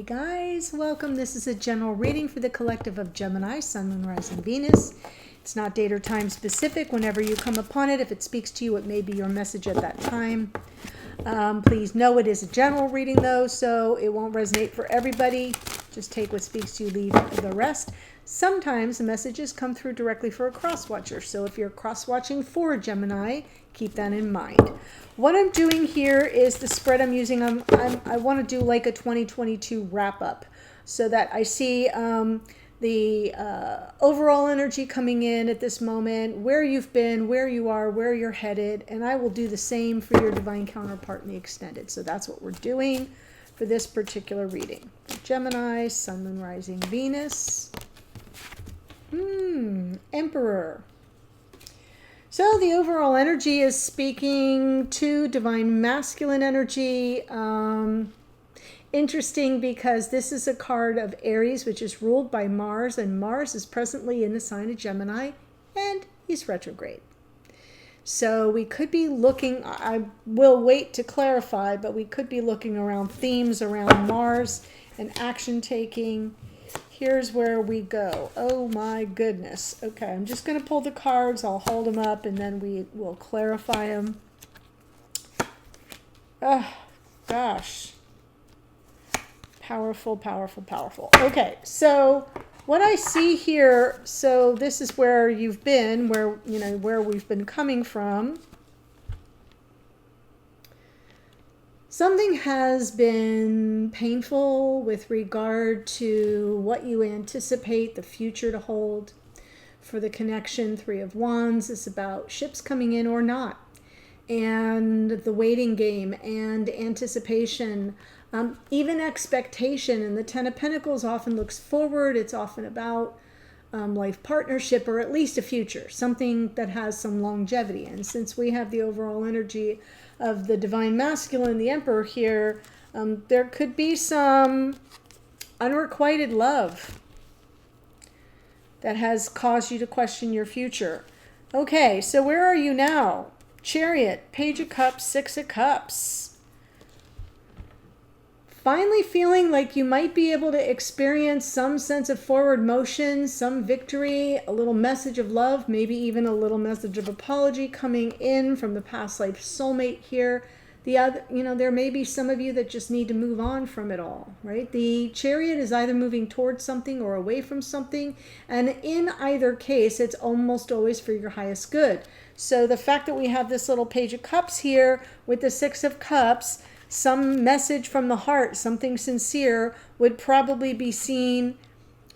Hey guys, welcome. This is a general reading for the collective of Gemini, Sun, Moon, Rising, Venus. It's not date or time specific. Whenever you come upon it, if it speaks to you, it may be your message at that time. Please know it is a general reading though, so it won't resonate for everybody. Just take what speaks to you, leave the rest. Sometimes the messages come through directly for a cross-watcher. So if you're cross-watching for a Gemini, keep that in mind. What I'm doing here is the spread I'm using. I want to do like a 2022 wrap-up so that I see the overall energy coming in at this moment, where you've been, where you are, where you're headed, and I will do the same for your divine counterpart in the extended. So that's what we're doing for this particular reading. Gemini, Sun, Moon, Rising, Venus. Emperor. So the overall energy is speaking to divine masculine energy. Interesting because this is a card of Aries, which is ruled by Mars, and Mars is presently in the sign of Gemini, and he's retrograde. So we could be looking, I will wait to clarify, but we could be looking around themes around Mars and action taking. Here's where we go. Oh my goodness. Okay, I'm just going to pull the cards. I'll hold them up and then we will clarify them. Oh, gosh. Powerful, powerful, powerful. Okay, so what I see here, so this is where you've been, where we've been coming from. Something has been painful with regard to what you anticipate the future to hold. For the connection, Three of Wands is about ships coming in or not, and the waiting game and anticipation, even expectation. And the Ten of Pentacles often looks forward. It's often about life partnership, or at least a future, something that has some longevity. And since we have the overall energy of the divine masculine, the Emperor here, there could be some unrequited love that has caused you to question your future. Okay, so where are you now? Chariot, Page of Cups, Six of Cups. Finally feeling like you might be able to experience some sense of forward motion, some victory, a little message of love, maybe even a little message of apology coming in from the past life soulmate here. The other, there may be some of you that just need to move on from it all, right? The Chariot is either moving towards something or away from something, and in either case, it's almost always for your highest good. So the fact that we have this little Page of Cups here with the Six of Cups, some message from the heart, something sincere, would probably be seen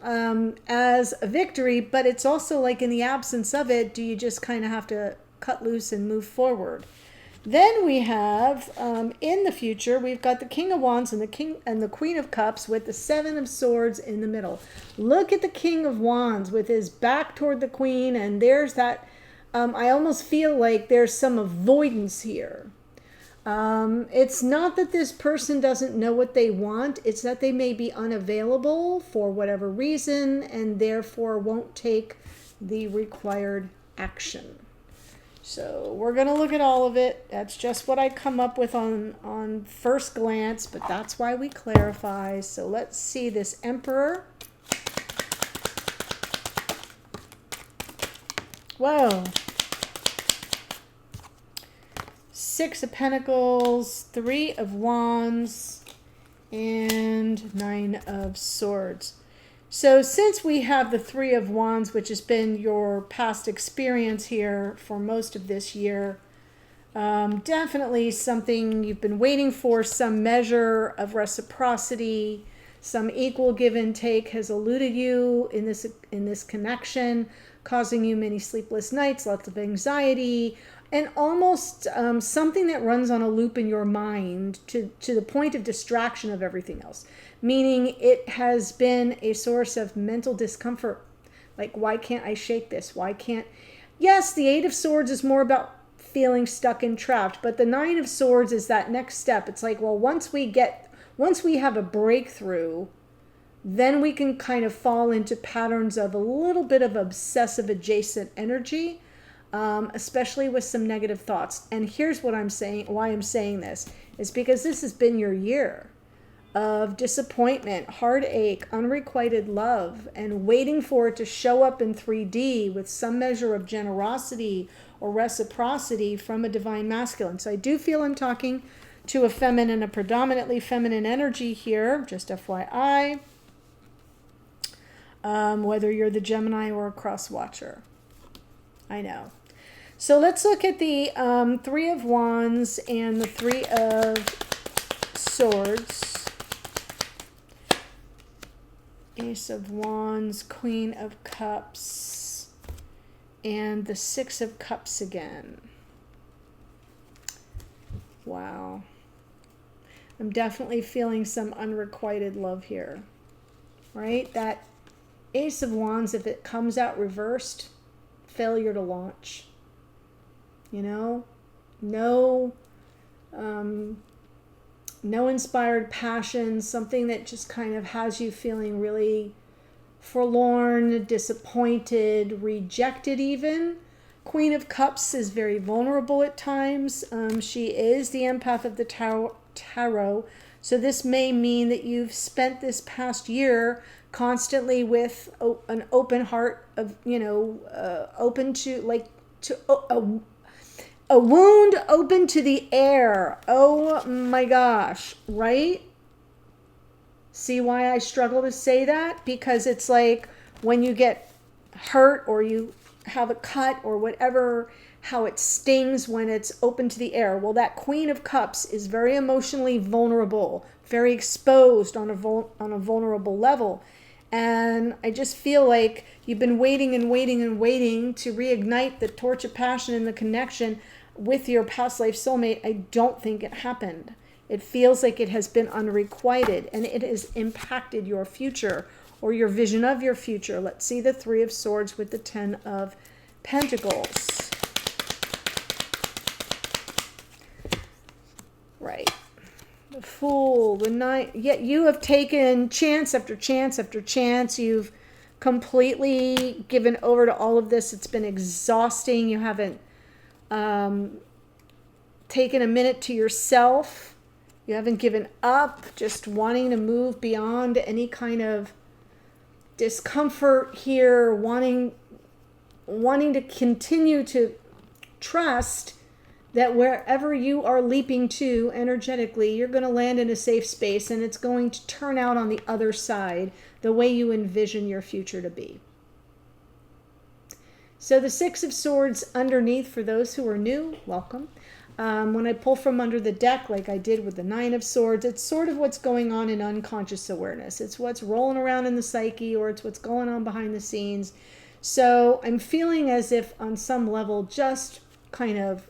as a victory, but it's also like in the absence of it, do you just kind of have to cut loose and move forward? Then we have, in the future, we've got the King of Wands and the Queen of Cups with the Seven of Swords in the middle. Look at the King of Wands with his back toward the Queen, and there's that, I almost feel like there's some avoidance here. It's not that this person doesn't know what they want. It's that they may be unavailable for whatever reason and therefore won't take the required action. So we're going to look at all of it. That's just what I come up with on first glance, but that's why we clarify. So let's see this Emperor. Whoa. Six of Pentacles, Three of Wands, and Nine of Swords. So since we have the Three of Wands, which has been your past experience here for most of this year, definitely something you've been waiting for, some measure of reciprocity, some equal give and take has eluded you in this connection, causing you many sleepless nights, lots of anxiety, and almost something that runs on a loop in your mind to the point of distraction of everything else. Meaning it has been a source of mental discomfort. Like, why can't I shake this? Why can't... Yes, the Eight of Swords is more about feeling stuck and trapped, but the Nine of Swords is that next step. It's like, well, once we have a breakthrough, then we can kind of fall into patterns of a little bit of obsessive adjacent energy, especially with some negative thoughts. And here's what I'm saying, why I'm saying this, is because this has been your year. of disappointment, heartache, unrequited love, and waiting for it to show up in 3D with some measure of generosity or reciprocity from a divine masculine. So I do feel I'm talking to a feminine, a predominantly feminine energy here, just FYI. Whether you're the Gemini or a cross watcher. I know. So let's look at the Three of Wands and the Three of Swords. Ace of Wands, Queen of Cups, and the Six of Cups again. Wow. I'm definitely feeling some unrequited love here, right? That Ace of Wands, if it comes out reversed, failure to launch. You know, no inspired passion, something that just kind of has you feeling really forlorn, disappointed, rejected even. Queen of Cups is very vulnerable at times. She is the empath of the tarot. So this may mean that you've spent this past year constantly with an open heart of, open to, like, to a wound open to the air. Oh my gosh, right? See why I struggle to say that? Because it's like when you get hurt or you have a cut or whatever, how it stings when it's open to the air. Well, that Queen of Cups is very emotionally vulnerable, very exposed on a vulnerable level. And I just feel like you've been waiting and waiting and waiting to reignite the torch of passion and the connection with your past life soulmate. I don't think it happened. It feels like it has been unrequited and it has impacted your future or your vision of your future. Let's see the Three of Swords with the Ten of Pentacles. Right. The Fool, the Knight. Yet you have taken chance after chance after chance. You've completely given over to all of this. It's been exhausting. You haven't taken a minute to yourself. You haven't given up, just wanting to move beyond any kind of discomfort here, wanting to continue to trust that wherever you are leaping to energetically, you're going to land in a safe space and it's going to turn out on the other side the way you envision your future to be. So the Six of Swords underneath, for those who are new, welcome. When I pull from under the deck, like I did with the Nine of Swords, it's sort of what's going on in unconscious awareness. It's what's rolling around in the psyche, or it's what's going on behind the scenes. So I'm feeling as if on some level, just kind of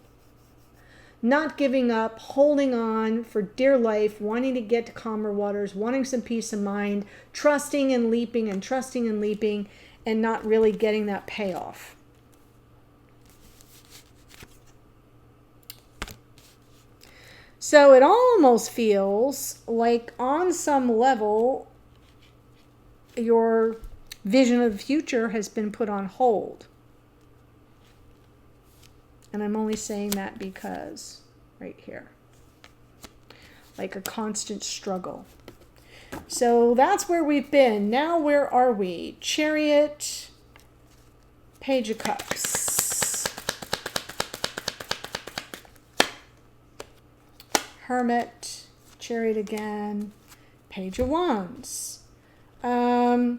not giving up, holding on for dear life, wanting to get to calmer waters, wanting some peace of mind, trusting and leaping and trusting and leaping, and not really getting that payoff. So it almost feels like on some level, your vision of the future has been put on hold. And I'm only saying that because right here, like a constant struggle. So that's where we've been. Now where are we? Chariot, Page of Cups. Hermit, Chariot again, Page of Wands. Almost,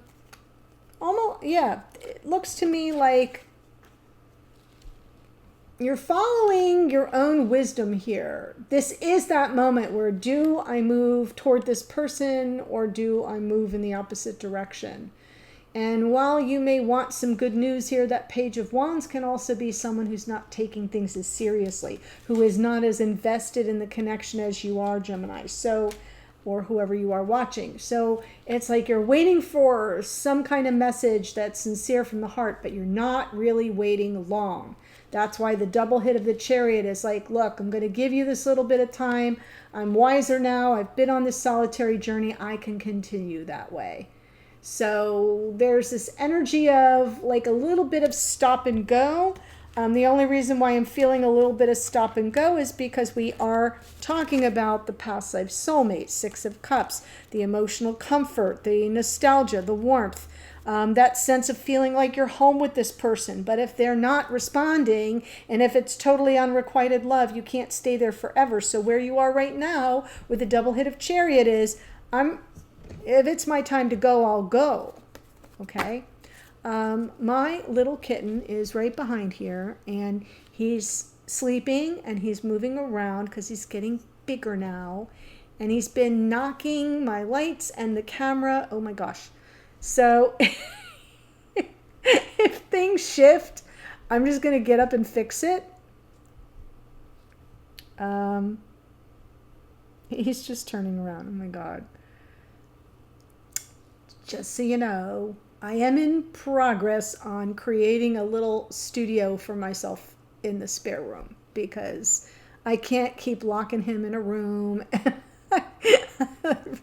yeah, it looks to me like you're following your own wisdom here. This is that moment where do I move toward this person or do I move in the opposite direction? And while you may want some good news here, that Page of Wands can also be someone who's not taking things as seriously, who is not as invested in the connection as you are, Gemini. So, or whoever you are watching. So it's like you're waiting for some kind of message that's sincere from the heart, but you're not really waiting long. That's why the double hit of the Chariot is like, look, I'm going to give you this little bit of time. I'm wiser now. I've been on this solitary journey. I can continue that way. So there's this energy of like a little bit of stop and go. The only reason why I'm feeling a little bit of stop and go is because we are talking about the past life soulmate, Six of Cups, the emotional comfort, the nostalgia, the warmth, that sense of feeling like you're home with this person. But if they're not responding, and if it's totally unrequited love, you can't stay there forever. So where you are right now with the double hit of Chariot is, if it's my time to go, I'll go. Okay? My little kitten is right behind here, and he's sleeping and he's moving around because he's getting bigger now, and he's been knocking my lights and the camera. Oh my gosh. So if things shift, I'm just going to get up and fix it. He's just turning around. Oh my God. Just so you know, I am in progress on creating a little studio for myself in the spare room because I can't keep locking him in a room.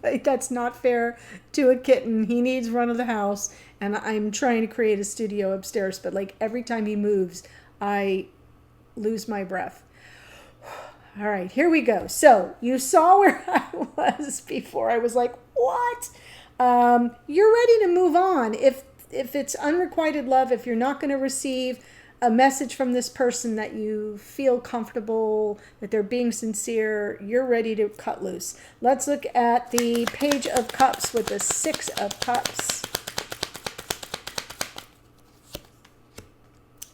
That's not fair to a kitten. He needs run of the house, and I'm trying to create a studio upstairs, but like every time he moves, I lose my breath. All right, here we go. So you saw where I was before. I was like, what? You're ready to move on. If it's unrequited love, if you're not going to receive a message from this person that you feel comfortable, that they're being sincere, you're ready to cut loose. Let's look at the Page of Cups with the Six of Cups.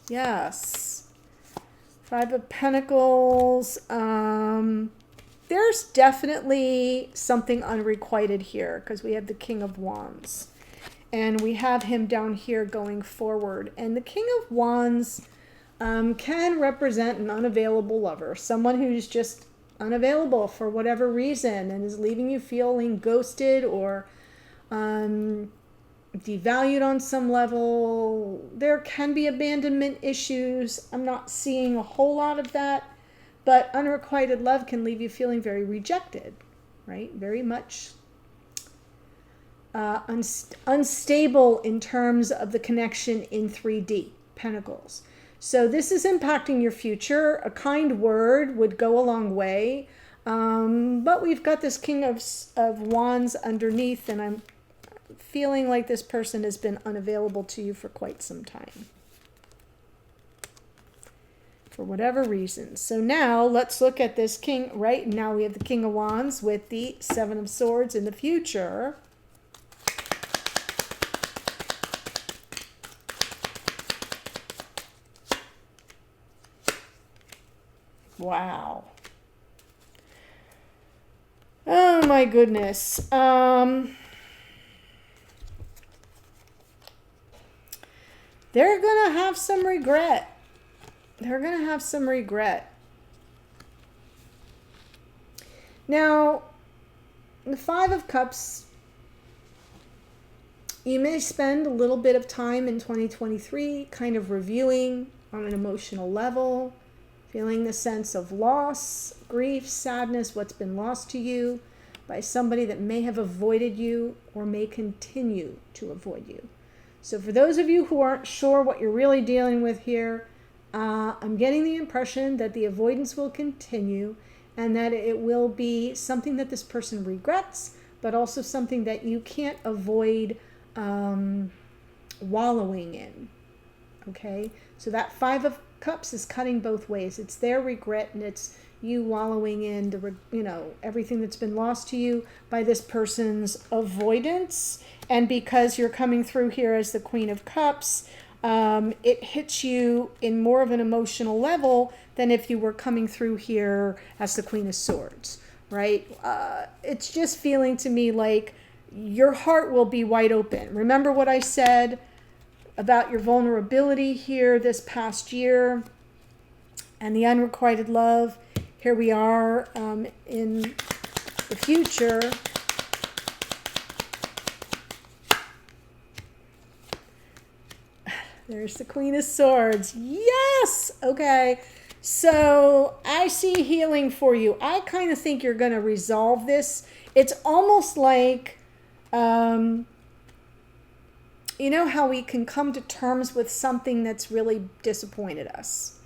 Yes. Five of Pentacles. There's definitely something unrequited here because we have the King of Wands. And we have him down here going forward. And the King of Wands can represent an unavailable lover. Someone who's just unavailable for whatever reason and is leaving you feeling ghosted or devalued on some level. There can be abandonment issues. I'm not seeing a whole lot of that. But unrequited love can leave you feeling very rejected, right? Very much unstable in terms of the connection in 3D, Pentacles. So this is impacting your future. A kind word would go a long way. But we've got this King of Wands underneath, and I'm feeling like this person has been unavailable to you for quite some time. For whatever reason. So now let's look at this king. Right now we have the King of Wands with the Seven of Swords in the future. Wow. Oh my goodness. They're gonna have some regret. They're going to have some regret. Now, the Five of Cups, you may spend a little bit of time in 2023 kind of reviewing on an emotional level, feeling the sense of loss, grief, sadness, what's been lost to you by somebody that may have avoided you or may continue to avoid you. So for those of you who aren't sure what you're really dealing with here, I'm getting the impression that the avoidance will continue and that it will be something that this person regrets, but also something that you can't avoid wallowing in. Okay? So that Five of Cups is cutting both ways. It's their regret and it's you wallowing in the, everything that's been lost to you by this person's avoidance. And because you're coming through here as the Queen of Cups, it hits you in more of an emotional level than if you were coming through here as the Queen of Swords, right? It's just feeling to me like your heart will be wide open. Remember what I said about your vulnerability here this past year and the unrequited love. Here we are in the future. There's the Queen of Swords. Yes! Okay. So I see healing for you. I kind of think you're going to resolve this. It's almost like you know how we can come to terms with something that's really disappointed us,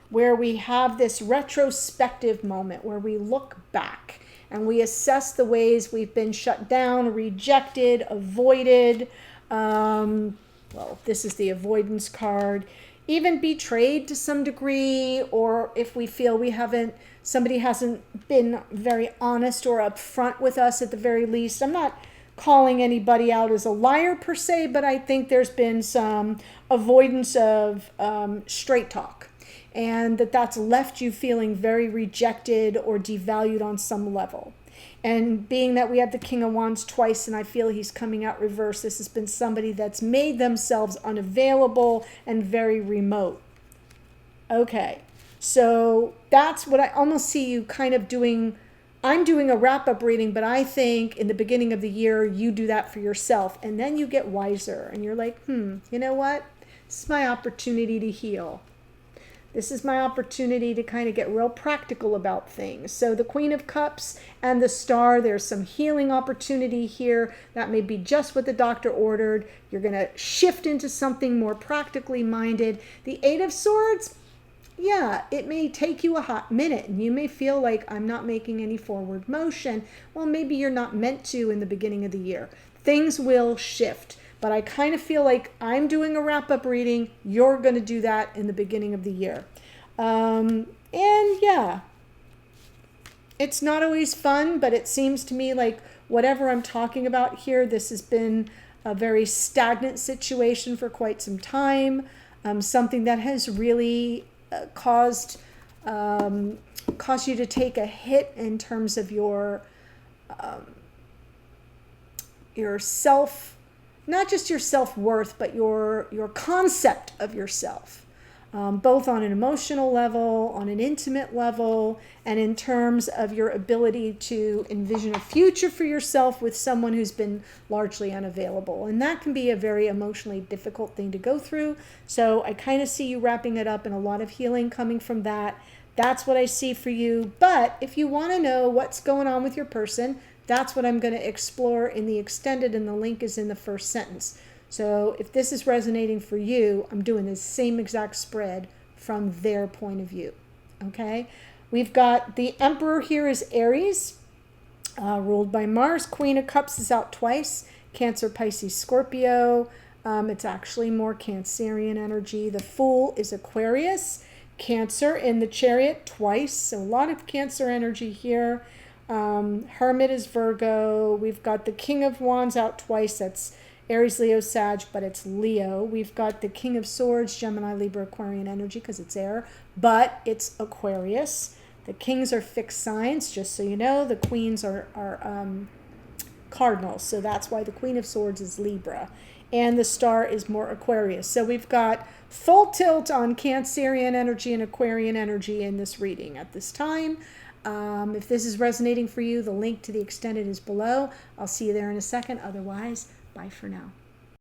where we have this retrospective moment where we look back and we assess the ways we've been shut down, rejected, avoided. Well, this is the avoidance card. Even betrayed to some degree, or if we feel somebody hasn't been very honest or upfront with us at the very least. I'm not calling anybody out as a liar per se, but I think there's been some avoidance of straight talk, and that's left you feeling very rejected or devalued on some level. And being that we have the King of Wands twice, and I feel he's coming out reverse, this has been somebody that's made themselves unavailable and very remote. Okay, so that's what I almost see you kind of doing. I'm doing a wrap-up reading, but I think in the beginning of the year, you do that for yourself, and then you get wiser, and you're like, you know what? This is my opportunity to heal. This is my opportunity to kind of get real practical about things. So the Queen of Cups and the Star, there's some healing opportunity here. That may be just what the doctor ordered. You're going to shift into something more practically minded. The Eight of Swords, yeah, it may take you a hot minute and you may feel like I'm not making any forward motion. Well, maybe you're not meant to in the beginning of the year. Things will shift. But I kind of feel like I'm doing a wrap-up reading. You're going to do that in the beginning of the year. And yeah, it's not always fun, but it seems to me like whatever I'm talking about here, this has been a very stagnant situation for quite some time. Something that has really caused you to take a hit in terms of your self. Not just your self-worth, but your concept of yourself, both on an emotional level, on an intimate level, and in terms of your ability to envision a future for yourself with someone who's been largely unavailable. And that can be a very emotionally difficult thing to go through. So I kind of see you wrapping it up and a lot of healing coming from that. That's what I see for you. But if you want to know what's going on with your person, that's what I'm going to explore in the extended, and the link is in the first sentence. So if this is resonating for you, I'm doing the same exact spread from their point of view. Okay? We've got the Emperor here is Aries, ruled by Mars. Queen of Cups is out twice. Cancer, Pisces, Scorpio. It's actually more Cancerian energy. The Fool is Aquarius. Cancer in the Chariot twice. So a lot of Cancer energy here. Hermit is Virgo. We've got the King of Wands out twice. That's Aries, Leo, Sag, but it's Leo. We've got the King of Swords, Gemini, Libra, Aquarian energy because it's air, but it's Aquarius. The kings are fixed signs, just so you know. The queens are cardinals, so that's why the Queen of Swords is Libra. And the Star is more Aquarius. So we've got full tilt on Cancerian energy and Aquarian energy in this reading at this time. If this is resonating for you, the link to the extended is below. I'll see you there in a second. Otherwise, bye for now.